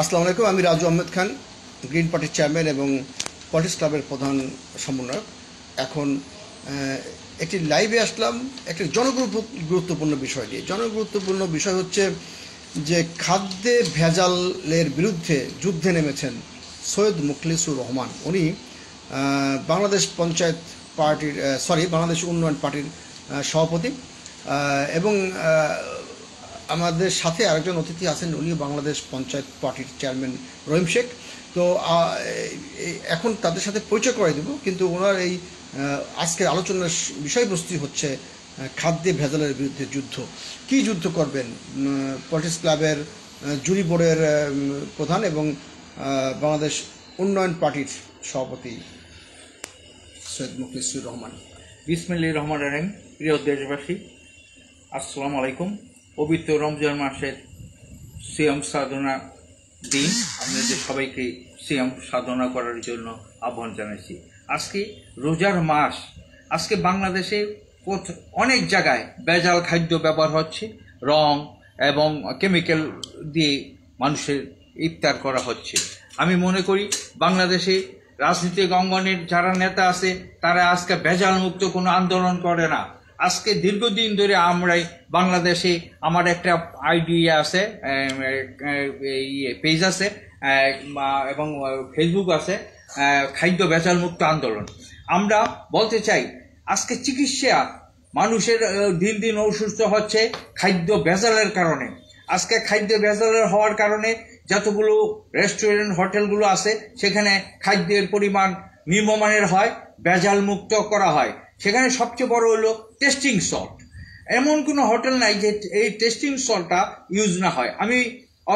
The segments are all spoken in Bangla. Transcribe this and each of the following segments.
আসসালামু আলাইকুম। আমি রাজু আহমেদ খান, গ্রিন পার্টির চেয়ারম্যান এবং পলিটিক্স ক্লাবের প্রধান সমন্বয়ক। এখন একটি লাইভে আসলাম একটি জনগুরুত্বপূর্ণ বিষয় নিয়ে। জনগুরুত্বপূর্ণ বিষয় হচ্ছে যে খাদ্যে ভেজালের বিরুদ্ধে যুদ্ধে নেমেছেন সৈয়দ মুখলিসুর রহমান। উনি বাংলাদেশ পঞ্চায়েত পার্টির বাংলাদেশ উন্নয়ন পার্টির সভাপতি এবং আমাদের সাথে আরেকজন অতিথি আছেন, উনিও বাংলাদেশ পঞ্চায়েত পার্টির চেয়ারম্যান রহিম শেখ। তো এখন তাদের সাথে পরিচয় করে দেব, কিন্তু ওনার এই আজকের আলোচনার বিষয়বস্তু হচ্ছে খাদ্যে ভেজালের বিরুদ্ধে যুদ্ধ। কী যুদ্ধ করবেন পলিটিক্স ক্লাবের জুরি বোর্ডের প্রধান এবং বাংলাদেশ উন্নয়ন পার্টির সভাপতি সৈয়দ মুখলিসুর রহমান। বিসমিল্লাহির রহমানির রহিম। প্রিয় দেশবাসী, আসসালামু আলাইকুম। পবিত্র রমজান মাসের সিয়াম সাধনা দিন, আপনাদের সবাইকে সিয়াম সাধনা করার জন্য আহ্বান জানাচ্ছি। আজকে রোজার মাস। আজকে বাংলাদেশে অনেক জায়গায় ভেজাল খাদ্য ব্যবহার হচ্ছে, রং এবং কেমিক্যাল দিয়ে মানুষের ইফতার করা হচ্ছে। আমি মনে করি বাংলাদেশে রাজনৈতিক অঙ্গনের যারা নেতা আছে তারা আজকে ভেজাল মুক্ত কোনো আন্দোলন করে না। আজকে দীর্ঘদিন ধরে আমরাই বাংলাদেশে, আমার একটা আইডিয়া আছে, পেজ আছে এবং ফেসবুক আছে, খাদ্য ভেজাল মুক্ত আন্দোলন। আমরা বলতে চাই আজকে চিকিৎসা মানুষের দিন দিন অসুস্থ হচ্ছে খাদ্য ভেজালের কারণে। আজকে খাদ্য ভেজালের হওয়ার কারণে যতগুলো রেস্টুরেন্ট হোটেলগুলো আছে সেখানে খাদ্যের পরিমাণ নিম্নমানের হয়, ভেজাল মুক্ত করা হয়। সেখানে সবচেয়ে বড় হলো টেস্টিং সল্ট। এমন কোনো হোটেল নাই যে এই টেস্টিং সল্টটা ইউজ না হয়। আমি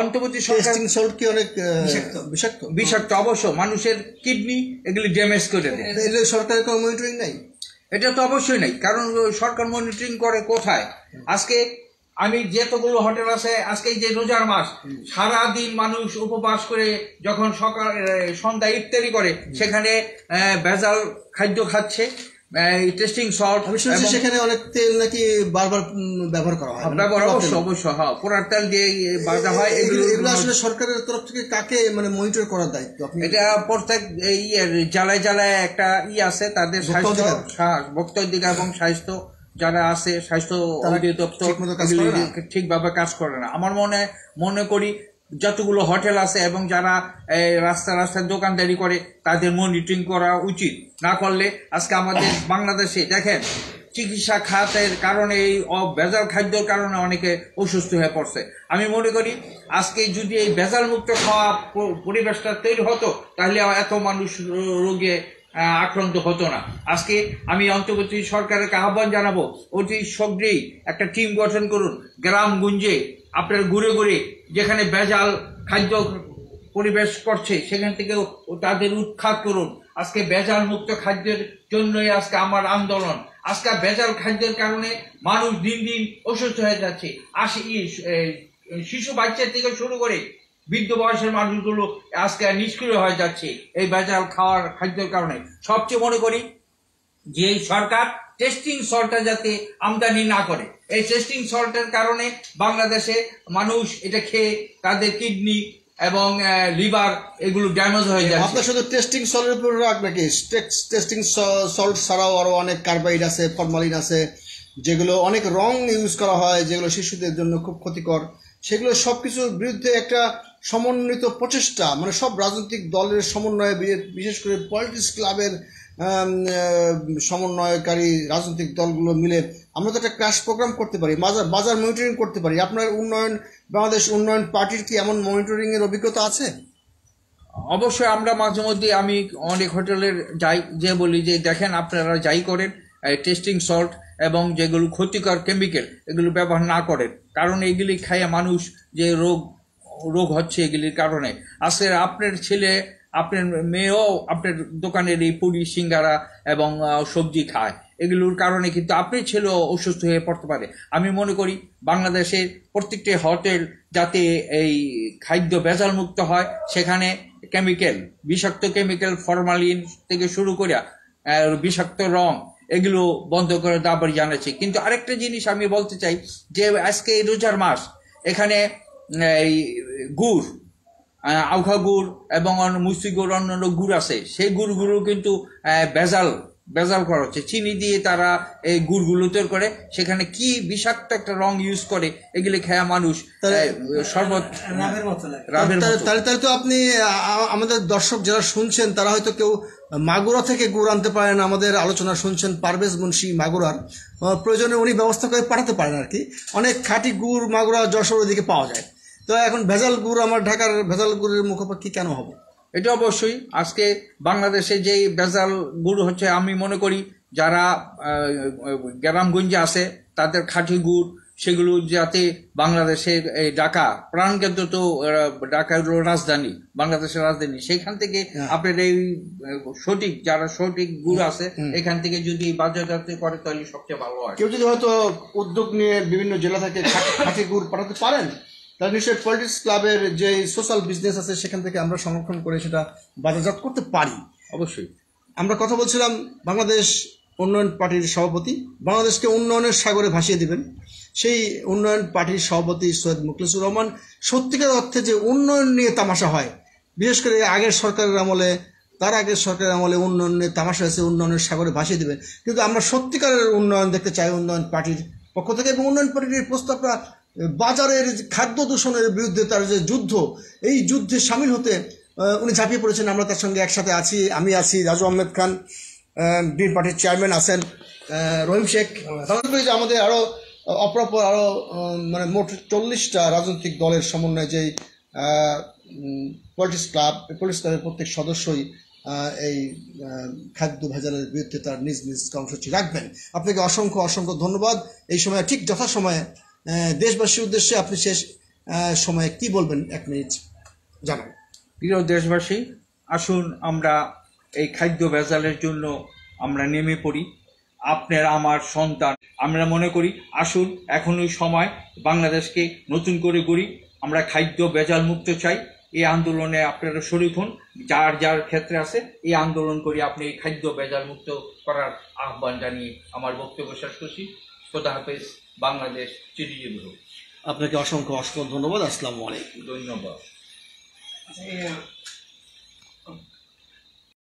অন্তর্বর্তী টেস্টিং সল্ট কি অনেক বিষাক্ত, অবশ্য মানুষের কিডনি এগুলি ড্যামেজ করে দেয়। সরকারের কোনো মনিটরিং নাই? এটা তো অবশ্যই নাই, কারণ সরকার মনিটরিং করে কোথায়? আজকে আমি যতগুলো হোটেল আছে, আজকে যে রোজার মাস, সারাদিন মানুষ উপবাস করে যখন সন্ধ্যা ইফতারি করে সেখানে ভেজাল খাদ্য খাচ্ছে, টেস্টিং সল্ট। সেখানে অনেক তেল নাকি বারবার ব্যবহার করা হয়। অবশ্যই হ্যাঁ, পোড়ার তেল দিয়ে বাজা হয়। এগুলো আসলে সরকারের তরফ থেকে কাকে মনিটর করার দায়িত্ব? এটা প্রত্যেক জ্বালায় জ্বালায় একটা আছে, তাদের স্বাস্থ্য ভোক্তাধিকার এবং স্বাস্থ্য যারা আছে, স্বাস্থ্য অধিদপ্তর ঠিকভাবে কাজ করে না। আমার মনে করি যতগুলো হোটেল আছে এবং যারা রাস্তায় দোকানদারি করে তাদের মনিটরিং করা উচিত। না করলে আজকে আমাদের বাংলাদেশে দেখেন চিকিৎসা খাতের কারণে এই ভেজাল খাদ্যের কারণে অনেকে অসুস্থ হয়ে পড়ছে। আমি মনে করি আজকে যদি এই ভেজাল মুক্ত খাওয়া পরিবেশটা তৈরি হতো তাহলে এত মানুষ রোগে আক্রান্ত হতো না। আজকে আমি অন্তর্বর্তী সরকারের আহ্বান জানাবো, অতি শীঘ্রই একটা টিম গঠন করুন, গ্রামগঞ্জে আপনার ঘুরে ঘুরে যেখানে ভেজাল খাদ্য পরিবেশ করছে সেখান থেকে তাদের উৎখাত করুন। আজকে ভেজাল মুক্ত খাদ্যের জন্যই আজকে আমার আন্দোলন। আজকে ভেজাল খাদ্যের কারণে মানুষ দিন দিন অসুস্থ হয়ে যাচ্ছে। শিশু বাচ্চা থেকে শুরু করে বৃদ্ধ বয়সের মানুষগুলো আজকে নিষ্ক্রিয় হয়ে যাচ্ছে এই ভেজাল খাওয়ার খাদ্যের কারণে। সবচেয়ে মনে করি যে সরকার টেস্টিং সল্টটা যাতে আমদানি না করে। এই টেস্টিং সল্টের কারণে বাংলাদেশে মানুষ এটা খেয়ে তাদের কিডনি এবং লিভার এগুলো ড্যামেজ হয়ে যায়। আপনার শুধু টেস্টিং সল্টের উপর রাখ নাকি? টেস্টিং সল্ট ছাড়াও আরো অনেক কার্বাইড আছে, ফরমালিন আছে, যেগুলো অনেক রং ইউজ করা হয়, যেগুলো শিশুদের জন্য খুব ক্ষতিকর। সেগুলো সবকিছুর বিরুদ্ধে একটা সমন্বিত প্রচেষ্টা, সব রাজনৈতিক দলের সমন্বয়ে, বিশেষ করে পলিটিক্স ক্লাবের সমন্বয়কারী রাজনৈতিক দলগুলো মিলে আমরা তো একটা ক্র্যাশ প্রোগ্রাম করতে পারি, বাজার মনিটরিং করতে পারি। আপনার বাংলাদেশ উন্নয়ন পার্টির কি এমন মনিটরিং এর অভিজ্ঞতা আছে? অবশ্যই আমরা মাঝে মধ্যে, আমি অনেক হোটেলের যাই, যে বলি যে দেখেন আপনারা যাই করেন টেস্টিং সল্ট এবং যেগুলো ক্ষতিকর কেমিক্যাল এগুলো ব্যবহার না করেন, কারণ এগুলি খাইয়ে মানুষ যে রোগ হচ্ছে এগুলির কারণে। আজকে আপনার ছেলে, আপনার মেয়েও আপনার দোকানের এই পুরি সিঙ্গারা এবং সবজি খায়, এগুলোর কারণে কিন্তু আপনার ছেলেও অসুস্থ হয়ে পড়তে পারে। আমি মনে করি বাংলাদেশের প্রত্যেকটি হোটেল যাতে এই খাদ্য ভেজাল মুক্ত হয়, সেখানে কেমিক্যাল, বিষাক্ত কেমিক্যাল, ফরমালিন থেকে শুরু করে বিষাক্ত রং এগুলো বন্ধ করে দাবি জানাচ্ছি। কিন্তু আরেকটা জিনিস আমি বলতে চাই যে আজকে এই রোজার মাস, এখানে এই গুড় আউখা গুড় এবং মুসি গুড় অন্যান্য গুড় আছে, সেই গুড়গুলো কিন্তু ভেজাল করা হচ্ছে। চিনি দিয়ে তারা এই গুড়গুলো তৈরি করে, সেখানে কি বিষাক্ত একটা রং ইউজ করে, এগুলি খেয়া মানুষ শরবত তাহলে তো আপনি আমাদের দর্শক যারা শুনছেন তারা হয়তো কেউ মাগুরা থেকে গুড় আনতে পারেন, আমাদের আলোচনা শুনছেন পারভেজ মুন্সি মাগুরার, প্রয়োজনে উনি ব্যবস্থা করে পাঠাতে পারেন আর কি। অনেক খাঁটি গুড় মাগুরা যশোর ওদিকে পাওয়া যায়। তো এখন ভেজাল গুড়, আমার ঢাকার ভেজাল গুড়ের মুখোপাক্ষি কেন হবো? এটা অবশ্যই আজকে বাংলাদেশে যে ভেজাল গুড় হচ্ছে, আমি মনে করি যারা গ্রামগঞ্জে আছে তাদের খাঁটি গুড় সেগুলো যাতে বাংলাদেশের এই ঢাকা প্রাণকেন্দ্র, তো ঢাকা হলো রাজধানী, বাংলাদেশের রাজধানী, সেইখান থেকে আপনার এই যারা সঠিক গুড় আছে এখান থেকে যদি বাজারজাত করে তাহলে সবচেয়ে ভালো হয়। কেউ যদি হয়তো উদ্যোগ নিয়ে বিভিন্ন জেলা থেকে খাঁটি গুড় পাঠাতে পারেন, তাহলে নিশ্চয়ই পলিটিক্স ক্লাবের যে সোশ্যাল বিজনেস আছে সেখান থেকে আমরা সংরক্ষণ করে সেটা বাজারজাত করতে পারি। অবশ্যই। আমরা কথা বলছিলাম বাংলাদেশ উন্নয়ন পার্টির সভাপতি, বাংলাদেশকে উন্নয়নের সাগরে ভাসিয়ে দিবেন সেই উন্নয়ন পার্টির সভাপতি সৈয়দ মুখলেসুর রহমান। সত্যিকার অর্থে যে উন্নয়ন নিয়ে তামাশা হয়, বিশেষ করে আগের সরকারের আমলে, তার আগের সরকারের আমলে উন্নয়ন নিয়ে তামাশা হয়েছে, উন্নয়নের সাগরে ভাসিয়ে দেবেন। কিন্তু আমরা সত্যিকারের উন্নয়ন দেখতে চাই উন্নয়ন পার্টির পক্ষ থেকে, এবং উন্নয়ন পার্টির প্রস্তাবটা বাজারের খাদ্য দূষণের বিরুদ্ধে তার যে যুদ্ধ, এই যুদ্ধে সামিল হতে উনি ঝাঁপিয়ে পড়েছেন। আমরা তার সঙ্গে একসাথে আছি, আমি আছি, রাজু আহমেদ খান, গ্রিন পার্টির চেয়ারম্যান আছেন রহিম শেখ, যে আমাদের আরও অপরাপর আরও মানে মোট 40টা রাজনৈতিক দলের সমন্বয়ে যেই পলিটিক্স ক্লাবের প্রত্যেক সদস্যই এই খাদ্য ভেজালের বিরুদ্ধে তার নিজ নিজ কর্মসূচি রাখবেন। আপনাকে অসংখ্য অসংখ্য ধন্যবাদ। এই সময় ঠিক যথাসময়ে দেশবাসীর উদ্দেশ্যে আপনি শেষ সময়ে কি বলবেন, 1 মিনিট জানান। প্রিয় দেশবাসী, আসুন আমরা এই খাদ্য ভেজালের জন্য আমরা নেমে পড়ি। আপনার আমার সন্তান, আমরা মনে করি আসুন এখনই সময়, বাংলাদেশকে নতুন করে গড়ি। আমরা খাদ্য ভেজাল মুক্ত চাই। এই আন্দোলনে আপনারা শরীক হন, যার যার ক্ষেত্রে আছে এই আন্দোলন করি। আপনি এই খাদ্য ভেজাল মুক্ত করার আহ্বান জানিয়ে আমার বক্তব্য শেষ করছি। খোদা হাফেজ। বাংলাদেশ চিরজীবী হোক। আপনাকে অসংখ্য অসংখ্য ধন্যবাদ। আসসালামু আলাইকুম। ধন্যবাদ।